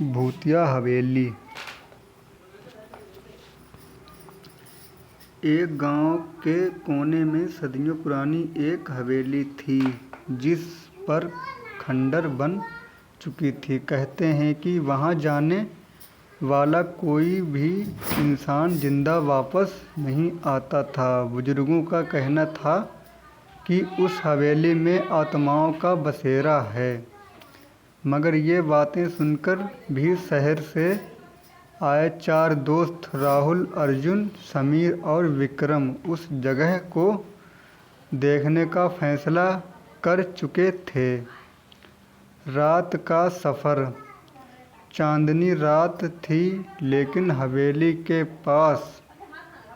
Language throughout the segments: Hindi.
भूतिया हवेली। एक गांव के कोने में सदियों पुरानी एक हवेली थी जिस पर खंडर बन चुकी थी। कहते हैं कि वहां जाने वाला कोई भी इंसान जिंदा वापस नहीं आता था। बुजुर्गों का कहना था कि उस हवेली में आत्माओं का बसेरा है। मगर ये बातें सुनकर भी शहर से आए 4 दोस्त राहुल, अर्जुन, समीर और विक्रम उस जगह को देखने का फैसला कर चुके थे। रात का सफ़र। चांदनी रात थी लेकिन हवेली के पास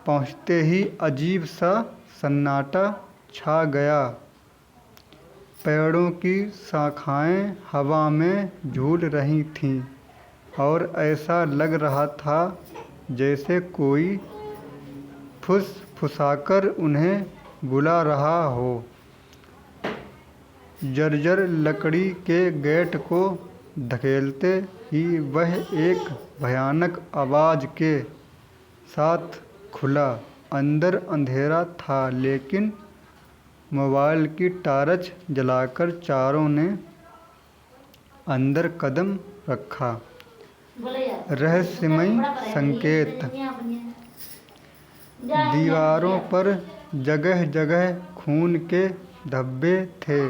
पहुंचते ही अजीब सा सन्नाटा छा गया। पेड़ों की शाखाएं हवा में झूल रही थीं और ऐसा लग रहा था जैसे कोई फुसफुसाकर उन्हें बुला रहा हो। जर्जर लकड़ी के गेट को धकेलते ही वह एक भयानक आवाज़ के साथ खुला। अंदर अंधेरा था लेकिन मोबाइल की टॉर्च जलाकर चारों ने अंदर कदम रखा। रहस्यमय संकेत। दीवारों पर जगह जगह खून के धब्बे थे।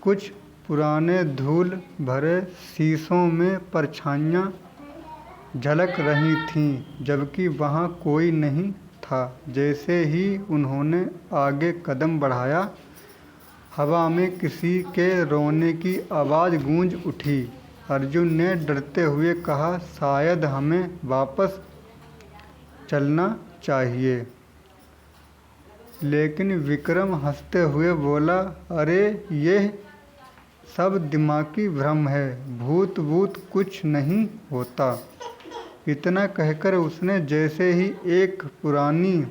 कुछ पुराने धूल भरे शीशों में परछाइयाँ झलक रही थीं जबकि वहाँ कोई नहीं था। जैसे ही उन्होंने आगे कदम बढ़ाया, हवा में किसी के रोने की आवाज़ गूंज उठी। अर्जुन ने डरते हुए कहा, शायद हमें वापस चलना चाहिए। लेकिन विक्रम हंसते हुए बोला, अरे यह सब दिमागी भ्रम है, भूत वूत कुछ नहीं होता। इतना कहकर उसने जैसे ही एक पुरानी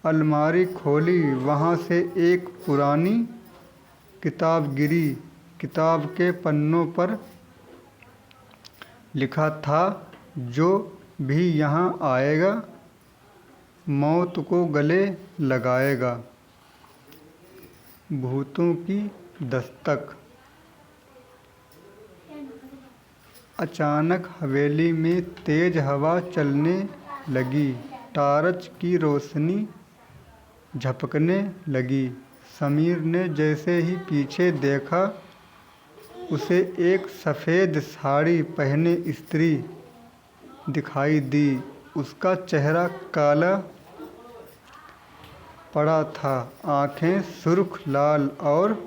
अलमारी खोली, वहाँ से एक पुरानी किताब गिरी। किताब के पन्नों पर लिखा था, जो भी यहाँ आएगा मौत को गले लगाएगा। भूतों की दस्तक। अचानक हवेली में तेज हवा चलने लगी। टॉर्च की रोशनी झपकने लगी। समीर ने जैसे ही पीछे देखा, उसे एक सफ़ेद साड़ी पहने स्त्री दिखाई दी। उसका चेहरा काला पड़ा था, आँखें सुर्ख लाल और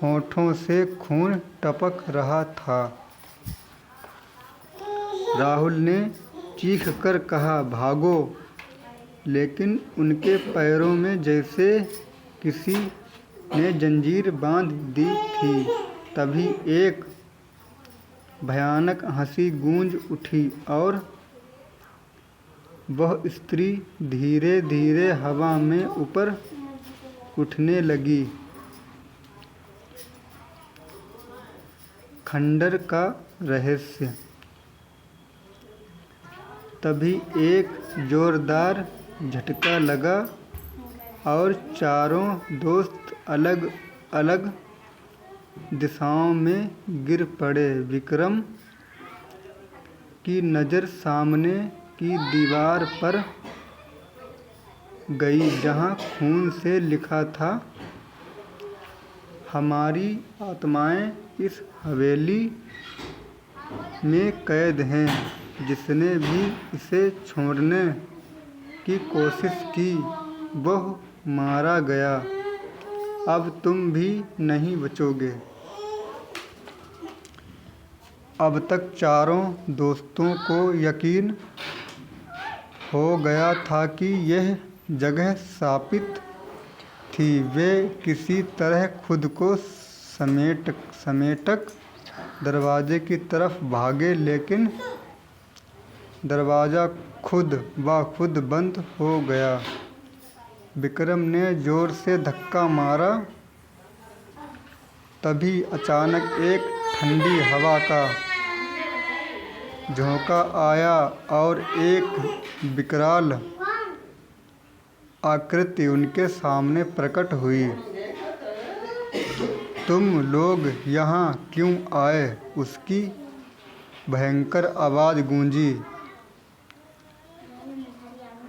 होठों से खून टपक रहा था। राहुल ने चीख कर कहा, भागो! लेकिन उनके पैरों में जैसे किसी ने जंजीर बांध दी थी। तभी एक भयानक हंसी गूंज उठी और वह स्त्री धीरे धीरे हवा में ऊपर उठने लगी। खंडर का रहस्य। तभी एक जोरदार झटका लगा और चारों दोस्त अलग अलग दिशाओं में गिर पड़े। विक्रम की नज़र सामने की दीवार पर गई जहाँ खून से लिखा था, हमारी आत्माएं इस हवेली में कैद हैं। जिसने भी इसे छोड़ने की कोशिश की वह मारा गया। अब तुम भी नहीं बचोगे। अब तक चारों दोस्तों को यकीन हो गया था कि यह जगह शापित थी। वे किसी तरह खुद को समेटक दरवाजे की तरफ भागे, लेकिन दरवाज़ा खुद ब खुद बंद हो गया। विक्रम ने जोर से धक्का मारा। तभी अचानक एक ठंडी हवा का झोंका आया और एक विकराल आकृति उनके सामने प्रकट हुई। तुम लोग यहाँ क्यों आए? उसकी भयंकर आवाज़ गूंजी।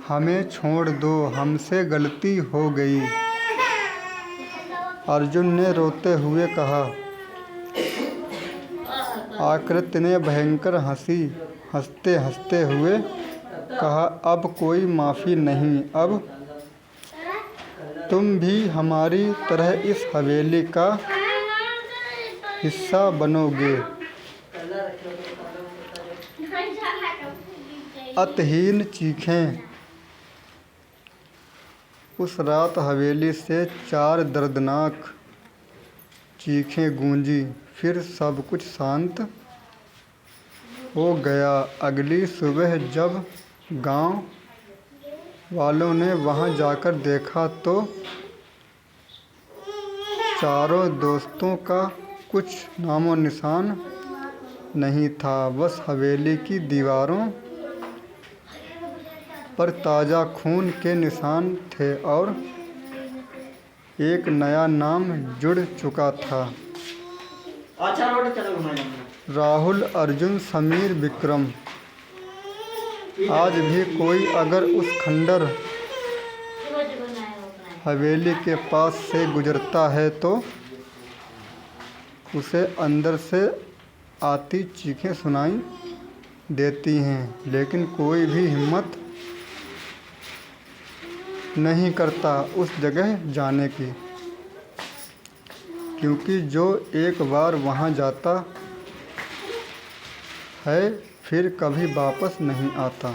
हमें छोड़ दो, हमसे गलती हो गई, अर्जुन ने रोते हुए कहा। आकृति ने भयंकर हंसते हंसते हुए कहा, अब कोई माफ़ी नहीं। अब तुम भी हमारी तरह इस हवेली का हिस्सा बनोगे। अतहीन चीखें। उस रात हवेली से 4 दर्दनाक चीखें गूंजी। फिर सब कुछ शांत हो गया। अगली सुबह जब गांव वालों ने वहां जाकर देखा तो चारों दोस्तों का कुछ नामो निशान नहीं था। बस हवेली की दीवारों पर ताज़ा खून के निशान थे और एक नया नाम जुड़ चुका था। राहुल, अर्जुन, समीर, विक्रम। आज भी कोई अगर उस खंडर हवेली के पास से गुजरता है तो उसे अंदर से आती चीखें सुनाई देती हैं, लेकिन कोई भी हिम्मत नहीं करता उस जगह जाने की, क्योंकि जो एक बार वहां जाता है फिर कभी वापस नहीं आता।